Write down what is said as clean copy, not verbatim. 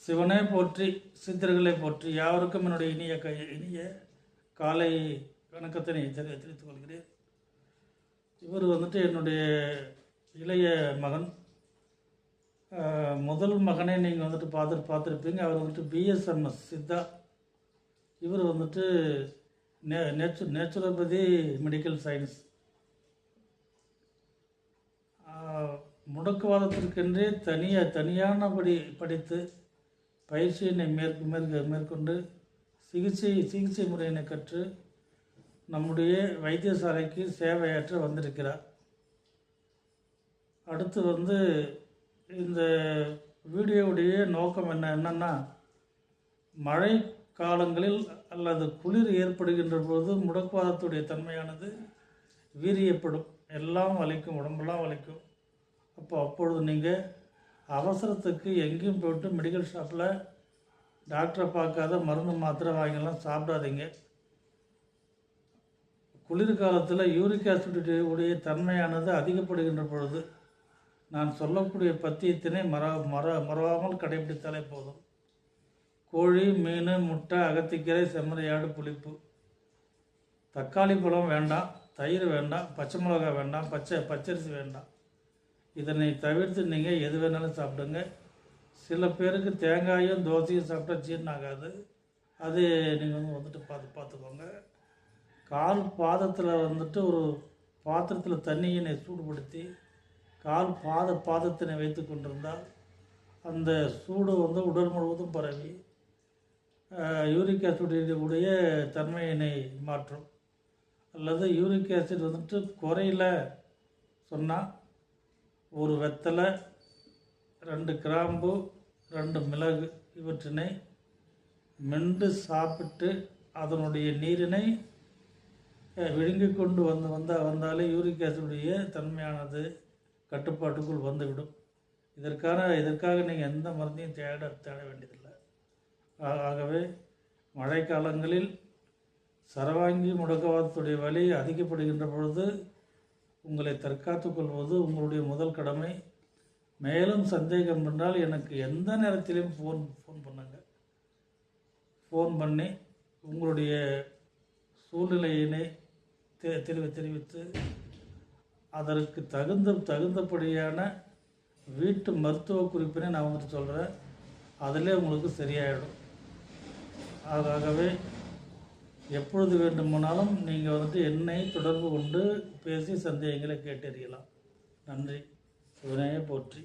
சிவனே போற்றி, சித்தர்களை போற்றி, யாவருக்கும் என்னுடைய இனிய காலை வணக்கத்தினை தெரிவித்துக் கொள்கிறேன். இவர் வந்துட்டு என்னுடைய இளைய மகன். முதல் மகனை நீங்கள் வந்துட்டு பார்த்துருப்பீங்க. அவர் வந்துட்டு பிஎஸ்எம்எஸ் சித்தா. இவர் வந்துட்டு நேச்சுரோபதி மெடிக்கல் சயின்ஸ். முடக்குவாதத்திற்கென்றே தனியானபடி படித்து பயிற்சியினை மேற்கொண்டு சிகிச்சை முறையினை கற்று நம்முடைய வைத்தியசாலைக்கு சேவையாற்ற வந்திருக்கிறார். அடுத்து இந்த வீடியோவுடைய நோக்கம் என்னன்னா, மழை காலங்களில் அல்லது குளிர் ஏற்படுகின்ற போது முடக்குவாதத்துடைய தன்மையானது வீரியப்படும். எல்லாம் வலிக்கும், உடம்பெல்லாம் வலிக்கும். அப்பொழுது நீங்கள் அவசரத்துக்கு எங்கேயும் போய்ட்டு மெடிக்கல் ஷாப்பில் டாக்டரை பார்க்காத மருந்து மாத்திரை வாங்கிலாம் சாப்பிடாதீங்க. குளிர்காலத்தில் யூரிக் ஆசிட் உடைய தன்மையானது அதிகப்படுகின்ற பொழுது நான் சொல்லக்கூடிய பத்தியத்தினை மறவாமல் கடைபிடித்தாலே போதும். கோழி, மீன், முட்டை, அகத்திக்கீரை, செம்மறியாடு, புளிப்பு, தக்காளி பழம் வேண்டாம், தயிர் வேண்டாம், பச்சை மிளகாய் வேண்டாம், பச்சரிசி வேண்டாம். இதனை தவிர்த்து நீங்கள் எது வேணாலும் சாப்பிடுங்க. சில பேருக்கு தேங்காயும் தோசையும் சாப்பிட்டா ஜீரணாகாது. அது நீங்கள் வந்துட்டு பார்த்துக்கோங்க. கால் பாதத்தில் ஒரு பாத்திரத்தில் தண்ணியினை சூடுபடுத்தி பாதத்தினை வைத்து கொண்டிருந்தால் அந்த சூடு உடல் முழுவதும் பரவி யூரிக் ஆசிட் உடைய தன்மையினை மாற்றும். அல்லது யூரிக் ஆசிட் குறையில சொன்னால் ஒரு வெத்தலை, 2 கிராம்பு, 2 மிளகு இவற்றினை மென்று சாப்பிட்டு அதனுடைய நீரினை விழுங்கி கொண்டு வந்தாலே யூரிக் ஆசிடுடைய தன்மையானது கட்டுப்பாட்டுக்குள் வந்துவிடும். இதற்காக நீங்கள் எந்த மருந்தையும் தேட வேண்டியதில்லை. ஆகவே மழைக்காலங்களில் சரவாங்கி முடக்குவாதத்துடைய வலி அதிகப்படுகின்ற பொழுது உங்களை தற்காத்துக் கொள்வது உங்களுடைய முதல் கடமை. மேலும் சந்தேகம் என்றால் எனக்கு எந்த நேரத்திலும் ஃபோன் பண்ணுங்க. ஃபோன் பண்ணி உங்களுடைய சூழ்நிலையினை தெரிவித்து அதற்கு தகுந்தபடியான வீட்டு மருத்துவ குறிப்பினை நான் சொல்கிறேன். அதிலே உங்களுக்கு சரியாயிடும். ஆகவே எப்பொழுது வேண்டுமானாலும் நீங்கள் என்னை தொடர்பு கொண்டு பேசி சந்தேகங்களை கேட்டறியலாம். நன்றி. சிவனையே போற்றி.